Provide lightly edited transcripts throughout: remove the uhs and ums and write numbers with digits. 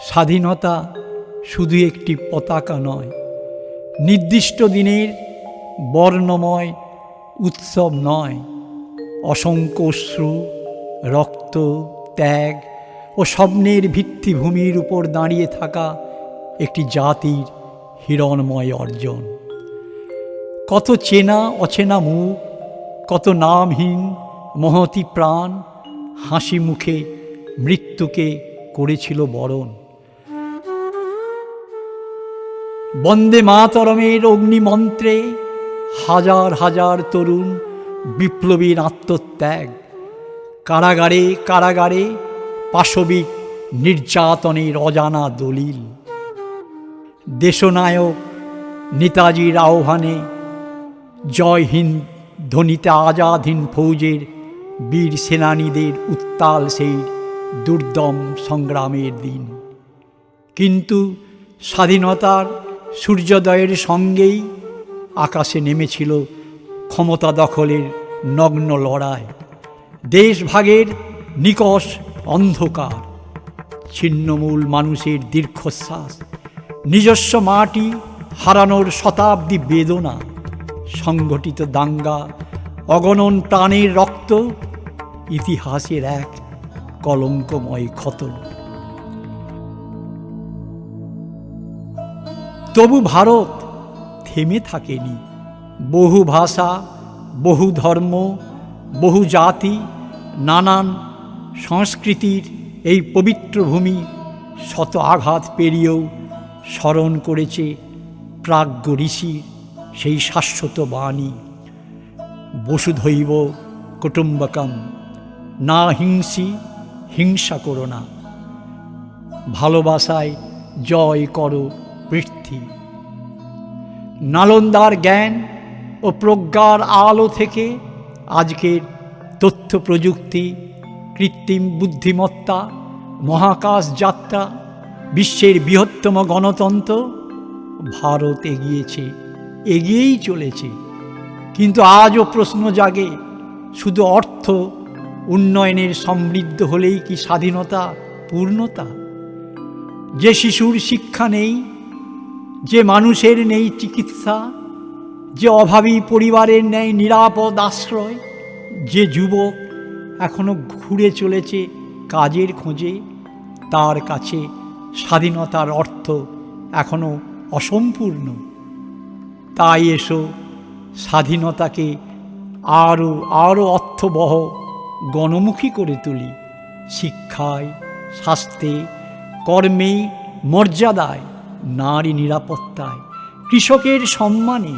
স্বাধীনতা শুধু একটি পতাকা নয়, নির্দিষ্ট দিনের বর্ণময় উৎসব নয়, অসংখ্য অশ্রু, রক্ত, ত্যাগ ও স্বপ্নের ভিত্তিভূমির উপর দাঁড়িয়ে থাকা একটি জাতির হিরণময় অর্জন। কত চেনা অচেনা মুখ, কত নামহীন মহতী প্রাণ হাসি মুখে মৃত্যুকে করেছিল বরণ। বন্দে মাতরমের অগ্নিমন্ত্রে হাজার হাজার তরুণ বিপ্লবীর আত্মত্যাগ, কারাগারে কারাগারে পাশবিক নির্যাতনের অজানা দলিল। দেশনায়ক নেতাজির আহ্বানে জয় হিন্দ ধ্বনিতে আজাদ হিন্দ ফৌজের বীর সেনানীদের উত্তাল সেই দুর্দম সংগ্রামের দিন। কিন্তু স্বাধীনতার সূর্যোদয়ের সঙ্গেই আকাশে নেমেছিল ক্ষমতা দখলের নগ্ন লড়াই, দেশভাগের নিকষ অন্ধকার, ছিন্নমূল মানুষের দীর্ঘশ্বাস, নিজস্ব মাটি হারানোর শতাব্দী বেদনা, সংগঠিত দাঙ্গা, অগণন প্রাণের রক্ত, ইতিহাসের এক কলঙ্কময় ক্ষত। তবু ভারত থেমে থাকেনি। বহু ভাষা, বহু ধর্ম, বহু জাতি, নানান সংস্কৃতির এই পবিত্র ভূমি শত আঘাত পেরিয়েও স্মরণ করেছে প্রাজ্ঞ ঋষির সেই শাশ্বত বাণী, বসুধৈব কুটুম্বকম, না হিংসি, হিংসা করো না, ভালোবাসায় জয় করো পৃথ্বী। নালন্দার জ্ঞান ও প্রজ্ঞার আলো থেকে আজকের তথ্য প্রযুক্তি, কৃত্রিম বুদ্ধিমত্তা, মহাকাশ যাত্রা, বিশ্বের বৃহত্তম গণতন্ত্র, ভারত এগিয়েছে, এগিয়েই চলেছে। কিন্তু আজও প্রশ্ন জাগে, শুধু অর্থ উন্নয়নের সমৃদ্ধ হলেই কি স্বাধীনতা পূর্ণতা? যে শিশুর শিক্ষা নেই, যে মানুষের নেই চিকিৎসা, যে অভাবী পরিবারের নেই নিরাপদ আশ্রয়, যে যুবক এখনো ঘুরে চলেছে কাজের খোঁজে, তার কাছে স্বাধীনতার অর্থ এখনো অসম্পূর্ণ। তাই এসো স্বাধীনতাকে আরও আরও অর্থবহ গণমুখী করে তুলি, শিক্ষায়, স্বাস্থ্যে, কর্মে, মর্যাদায়, নারী নিরাপত্তায়, কৃষকের সম্মানে,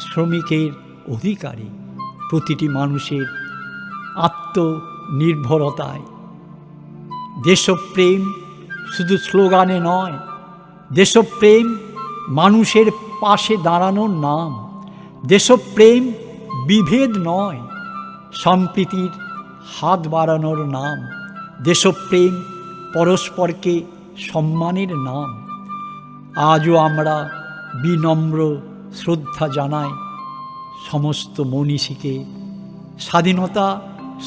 শ্রমিকের অধিকারে, প্রতিটি মানুষের আত্মনির্ভরতায়। দেশপ্রেম শুধু স্লোগানে নয়, দেশপ্রেম মানুষের পাশে দাঁড়ানোর নাম। দেশপ্রেম বিভেদ নয়, সম্প্রীতির হাত বাড়ানোর নাম। দেশপ্রেম পরস্পরকে সম্মানের নাম। আজও আমরা বিনম্র শ্রদ্ধা জানাই সমস্ত মনীষীকে, স্বাধীনতা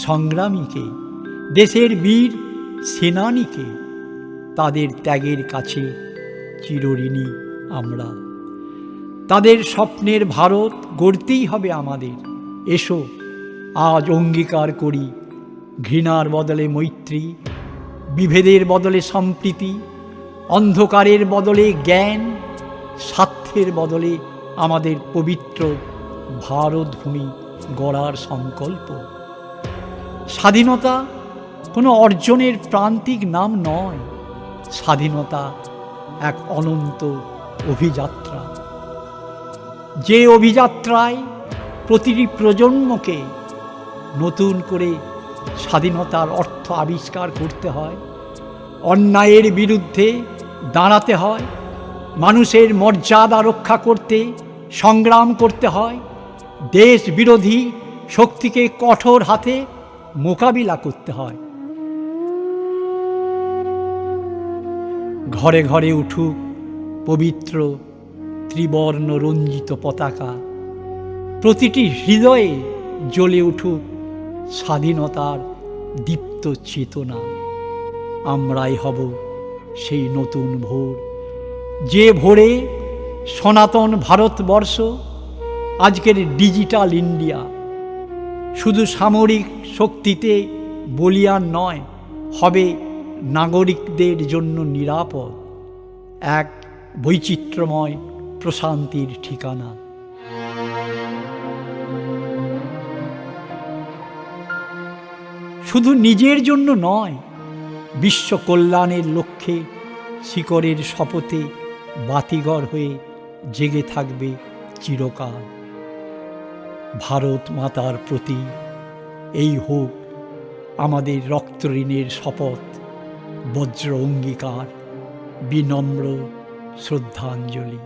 সংগ্রামীকে, দেশের বীর সেনানীকে। তাদের ত্যাগের কাছে চিরঋণী আমরা। তাদের স্বপ্নের ভারত গড়তেই হবে আমাদের। এসো আজ অঙ্গীকার করি, ঘৃণার বদলে মৈত্রী, বিভেদের বদলে সম্প্রীতি, অন্ধকারের বদলে জ্ঞান, স্বার্থের বদলে আমাদের পবিত্র ভারতভূমি গড়ার সংকল্প। স্বাধীনতা কোনো অর্জনের প্রান্তিক নাম নয়, স্বাধীনতা এক অনন্ত অভিযাত্রা। যে অভিযাত্রায় প্রতিটি প্রজন্মকে নতুন করে স্বাধীনতার অর্থ আবিষ্কার করতে হয়, অন্যায়ের বিরুদ্ধে দাঁড়াতে হয়, মানুষের মর্যাদা রক্ষা করতে সংগ্রাম করতে হয়, দেশ বিরোধী শক্তিকে কঠোর হাতে মোকাবিলা করতে হয়। ঘরে ঘরে উঠুক পবিত্র ত্রিবর্ণ রঞ্জিত পতাকা, প্রতিটি হৃদয়ে জ্বলে উঠুক স্বাধীনতার দীপ্ত চেতনা। আমরাই হব সেই নতুন ভোর, যে ভোরে সনাতন ভারতবর্ষ আজকের ডিজিটাল ইন্ডিয়া শুধু সামরিক শক্তিতে বলীয়ান নয়, হবে নাগরিকদের জন্য নিরাপদ এক বৈচিত্র্যময় প্রশান্তির ঠিকানা। শুধু নিজের জন্য নয়, বিশ্ব কল্যাণের লক্ষ্যে শিকড়ের শপথে বাতিঘর হয়ে জেগে থাকবে চিরকাল। ভারত মাতার প্রতি এই হোক আমাদের রক্তঋণের শপথ, বজ্র অঙ্গীকার, বিনম্র শ্রদ্ধাঞ্জলি।